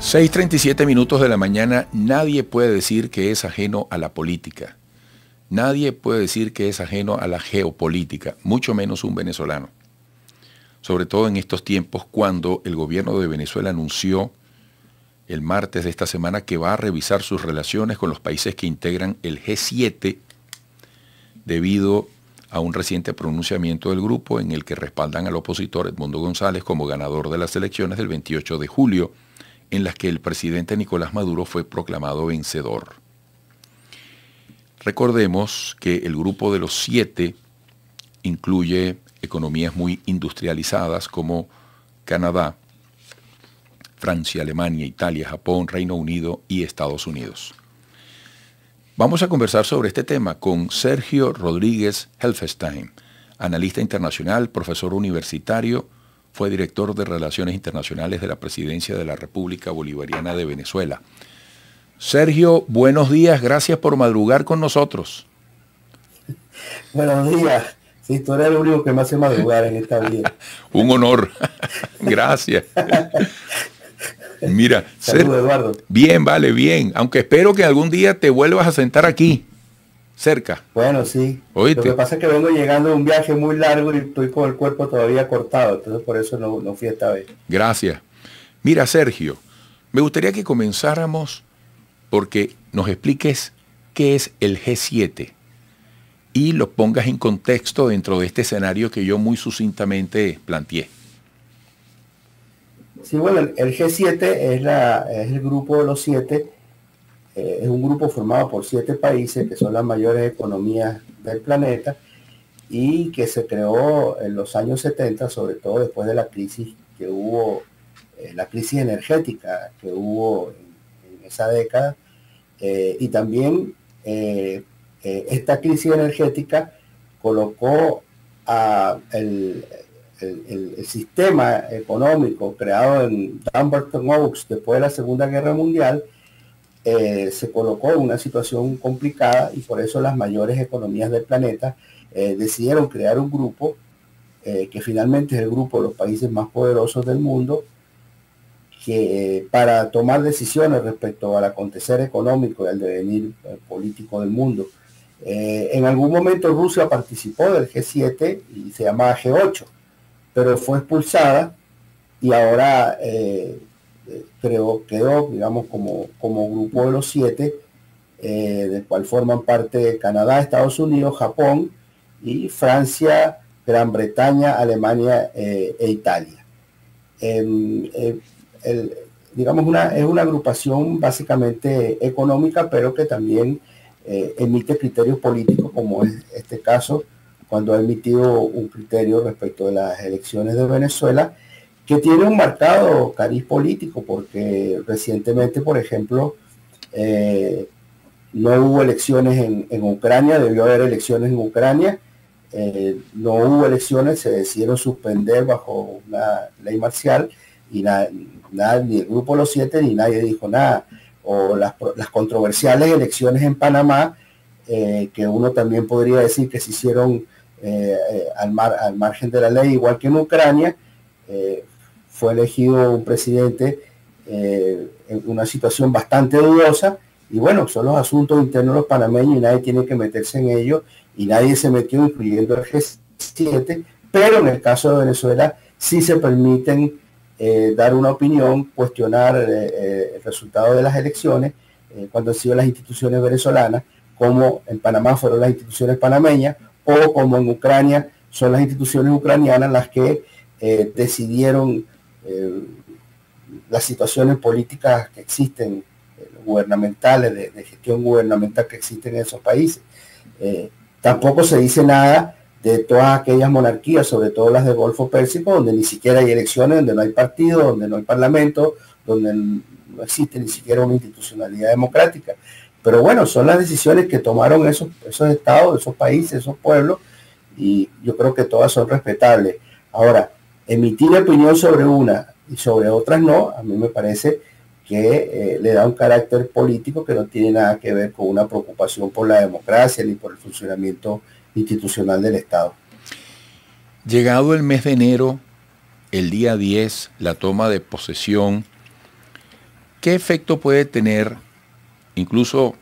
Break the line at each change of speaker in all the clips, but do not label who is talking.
6:37 de la mañana. Nadie puede decir que es ajeno a la política. Nadie puede decir que es ajeno a la geopolítica, mucho menos un venezolano. Sobre todo en estos tiempos cuando el gobierno de Venezuela anunció el martes de esta semana que va a revisar sus relaciones con los países que integran el G7 debido a un reciente pronunciamiento del grupo en el que respaldan al opositor Edmundo González como ganador de las elecciones del 28 de julio, en las que el presidente Nicolás Maduro fue proclamado vencedor. Recordemos que el grupo de los 7 incluye economías muy industrializadas como Canadá, Francia, Alemania, Italia, Japón, Reino Unido y Estados Unidos. Vamos a conversar sobre este tema con Sergio Rodríguez Helfestein, analista internacional, profesor universitario, fue director de Relaciones Internacionales de la Presidencia de la República Bolivariana de Venezuela. Sergio, buenos días, gracias por madrugar con nosotros.
Buenos días. Sí, tú eres el único que me hace madrugar en esta vida.
Un honor. Gracias. Mira,
saludos, Eduardo.
Bien, vale, bien. Aunque espero que algún día te vuelvas a sentar aquí, cerca.
Bueno, sí.
¿Oíste?
Lo que pasa es que vengo llegando de un viaje muy largo y estoy con el cuerpo todavía cortado, entonces por eso no fui esta vez.
Gracias. Mira, Sergio, me gustaría que comenzáramos porque nos expliques qué es el G7 y lo pongas en contexto dentro de este escenario que yo muy sucintamente planteé.
Sí, bueno, el G7 es el grupo de los 7, es un grupo formado por 7 países que son las mayores economías del planeta y que se creó en los años 70, sobre todo después de la crisis que hubo, la crisis energética que hubo en esa década, y también esta crisis energética colocó el sistema económico creado en Dumbarton Oaks después de la Segunda Guerra Mundial, se colocó en una situación complicada y por eso las mayores economías del planeta decidieron crear un grupo que finalmente es el grupo de los países más poderosos del mundo, que para tomar decisiones respecto al acontecer económico y al devenir político del mundo. En algún momento Rusia participó del G7 y se llamaba G8, pero fue expulsada y ahora quedó, digamos, como grupo de los 7, del cual forman parte Canadá, Estados Unidos, Japón y Francia, Gran Bretaña, Alemania e Italia. Digamos, es una agrupación básicamente económica, pero que también emite criterios políticos, como es este caso, cuando ha emitido un criterio respecto de las elecciones de Venezuela, que tiene un marcado cariz político, porque recientemente, por ejemplo, no hubo elecciones en Ucrania, debió haber elecciones en Ucrania, no hubo elecciones, se decidieron suspender bajo una ley marcial y ni el grupo de los 7 ni nadie dijo nada. O las controversiales elecciones en Panamá, que uno también podría decir que se hicieron al margen de la ley, igual que en Ucrania, fue elegido un presidente en una situación bastante dudosa, y bueno, son los asuntos internos de los panameños y nadie tiene que meterse en ello, y nadie se metió, incluyendo el G7, pero en el caso de Venezuela sí se permiten dar una opinión, cuestionar el resultado de las elecciones, cuando han sido las instituciones venezolanas, como en Panamá fueron las instituciones panameñas, o como en Ucrania son las instituciones ucranianas las que decidieron las situaciones políticas que existen, gubernamentales, de gestión gubernamental que existen en esos países. Tampoco se dice nada de todas aquellas monarquías, sobre todo las del Golfo Pérsico, donde ni siquiera hay elecciones, donde no hay partido, donde no hay parlamento, donde no existe ni siquiera una institucionalidad democrática. Pero bueno, son las decisiones que tomaron esos estados, esos países, esos pueblos, y yo creo que todas son respetables. Ahora, emitir opinión sobre una y sobre otras no, a mí me parece que le da un carácter político que no tiene nada que ver con una preocupación por la democracia ni por el funcionamiento institucional del Estado.
Llegado el mes de enero, el día 10, la toma de posesión ¿Qué efecto puede tener, incluso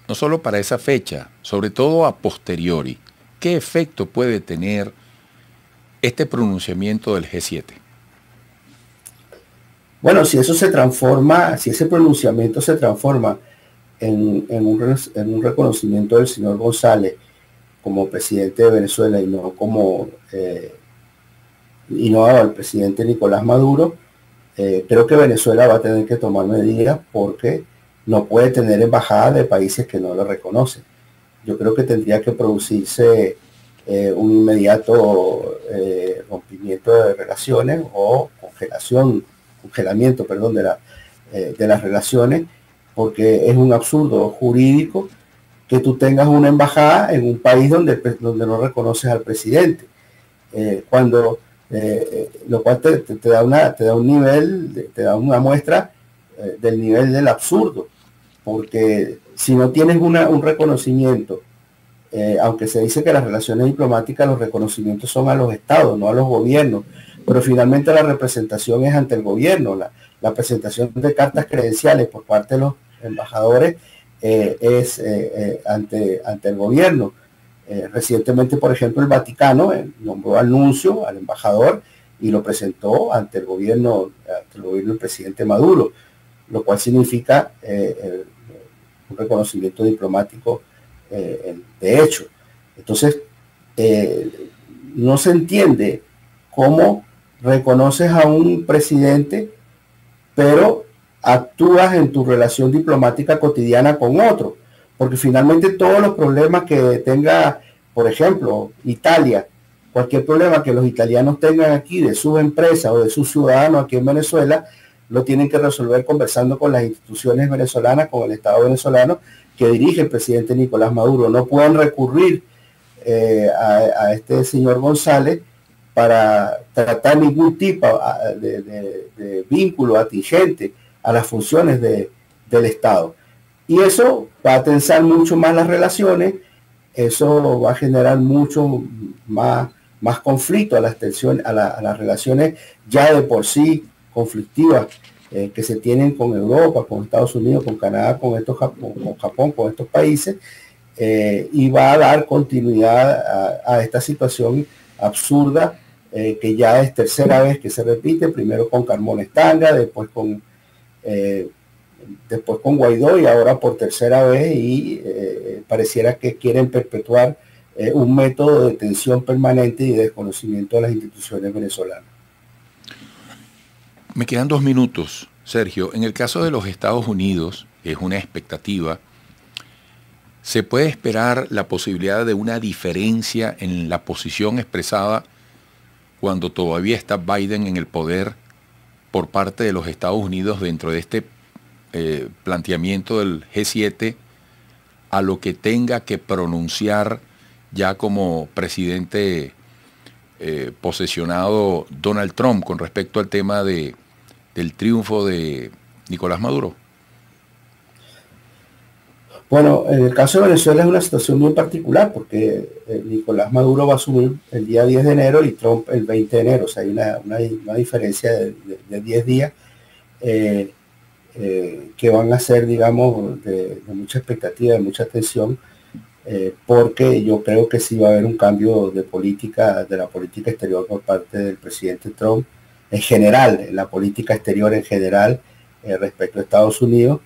no solo para esa fecha, sobre todo a posteriori, qué efecto puede tener este pronunciamiento del G7?
Bueno, si eso se transforma, si ese pronunciamiento se transforma en un reconocimiento del señor González como presidente de Venezuela y no como y no al presidente Nicolás Maduro, creo que Venezuela va a tener que tomar medidas porque no puede tener embajadas de países que no lo reconocen. Yo creo que tendría que producirse un inmediato rompimiento de relaciones o congelamiento, perdón, de las relaciones, porque es un absurdo jurídico que tú tengas una embajada en un país donde no reconoces al presidente. Lo cual te da un nivel, te da una muestra del nivel del absurdo, porque si no tienes un reconocimiento, aunque se dice que las relaciones diplomáticas, los reconocimientos son a los estados, no a los gobiernos, pero finalmente la representación es ante el gobierno, la presentación de cartas credenciales por parte de los embajadores es ante el gobierno. Recientemente, por ejemplo, el Vaticano nombró al nuncio, al embajador, y lo presentó ante el gobierno del presidente Maduro, lo cual significa un reconocimiento diplomático de hecho. Entonces, no se entiende cómo reconoces a un presidente, pero actúas en tu relación diplomática cotidiana con otro, porque finalmente todos los problemas que tenga, por ejemplo, Italia, cualquier problema que los italianos tengan aquí de sus empresas o de sus ciudadanos aquí en Venezuela, lo tienen que resolver conversando con las instituciones venezolanas, con el Estado venezolano que dirige el presidente Nicolás Maduro. No pueden recurrir a este señor González para tratar ningún tipo de vínculo atingente a las funciones del Estado. Y eso va a tensar mucho más las relaciones, eso va a generar mucho más conflicto a las tensiones, a las relaciones ya de por sí conflictivas que se tienen con Europa, con Estados Unidos, con Canadá, con Japón, con estos países, y va a dar continuidad a esta situación absurda que ya es tercera vez que se repite, primero con Carmona Estanga, después con Guaidó y ahora por tercera vez, y pareciera que quieren perpetuar un método de tensión permanente y de desconocimiento de las instituciones venezolanas.
Me quedan 2 minutos, Sergio. En el caso de los Estados Unidos, que es una expectativa, ¿se puede esperar la posibilidad de una diferencia en la posición expresada cuando todavía está Biden en el poder por parte de los Estados Unidos dentro de este planteamiento del G7 a lo que tenga que pronunciar ya como presidente posesionado Donald Trump con respecto al tema del triunfo de Nicolás Maduro?
Bueno, en el caso de Venezuela es una situación muy particular porque Nicolás Maduro va a asumir el día 10 de enero y Trump el 20 de enero, o sea, hay una diferencia de 10 días que van a ser, digamos, de mucha expectativa, de mucha atención, porque yo creo que sí va a haber un cambio de la política exterior por parte del presidente Trump, en general, en la política exterior en general, respecto a Estados Unidos.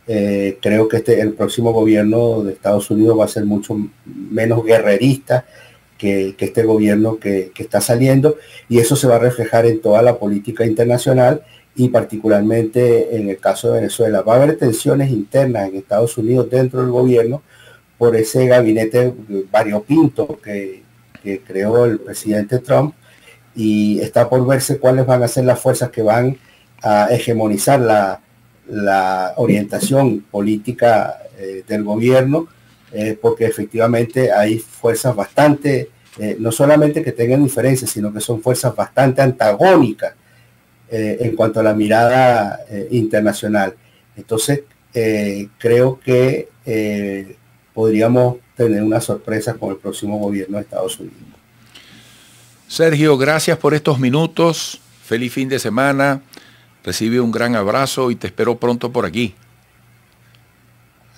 Creo que el próximo gobierno de Estados Unidos va a ser mucho menos guerrerista que este gobierno que está saliendo, y eso se va a reflejar en toda la política internacional y particularmente en el caso de Venezuela. Va a haber tensiones internas en Estados Unidos dentro del gobierno por ese gabinete variopinto que creó el presidente Trump, y está por verse cuáles van a ser las fuerzas que van a hegemonizar la orientación política del gobierno, porque efectivamente hay fuerzas bastante, no solamente que tengan diferencias, sino que son fuerzas bastante antagónicas en cuanto a la mirada internacional. Entonces, creo que podríamos tener una sorpresa con el próximo gobierno de Estados Unidos.
Sergio, gracias por estos minutos. Feliz fin de semana. Recibe un gran abrazo y te espero pronto por aquí.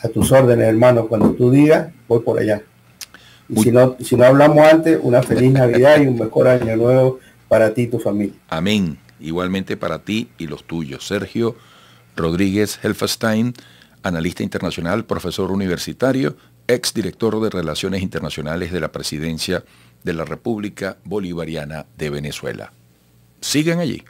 A tus órdenes, hermano. Cuando tú digas, voy por allá. Y si no hablamos antes, una feliz Navidad y un mejor año nuevo para ti y tu familia.
Amén. Igualmente para ti y los tuyos. Sergio Rodríguez Helfestein, analista internacional, profesor universitario, exdirector de Relaciones Internacionales de la Presidencia de la República Bolivariana de Venezuela. Sigan allí.